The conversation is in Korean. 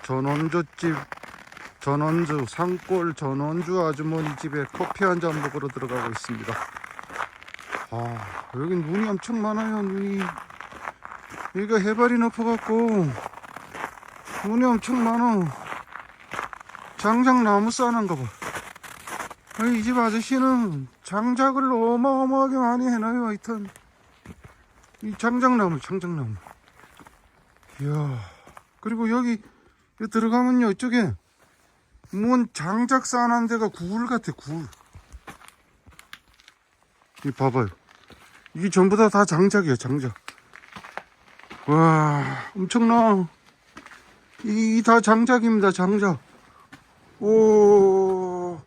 전원주집, 전원주, 산골 전원주 아주머니 집에 커피 한 잔 먹으러 들어가고 있습니다. 아, 여기 눈이 엄청 많아요. 눈이. 여기가 해발이 높아갖고 눈이 엄청 많아. 장작나무 싸는가 봐. 이 집 아저씨는 장작을 어마어마하게 많이 해놔요. 하여튼 이 장작나무. 이야. 그리고 여기 들어가면요, 이쪽에 뭔 장작 쌓아놓은 데가 굴 같아. 굴. 이 봐봐요. 이게 전부 다 장작이야. 장작. 와, 엄청나. 이 다 장작입니다. 장작. 오.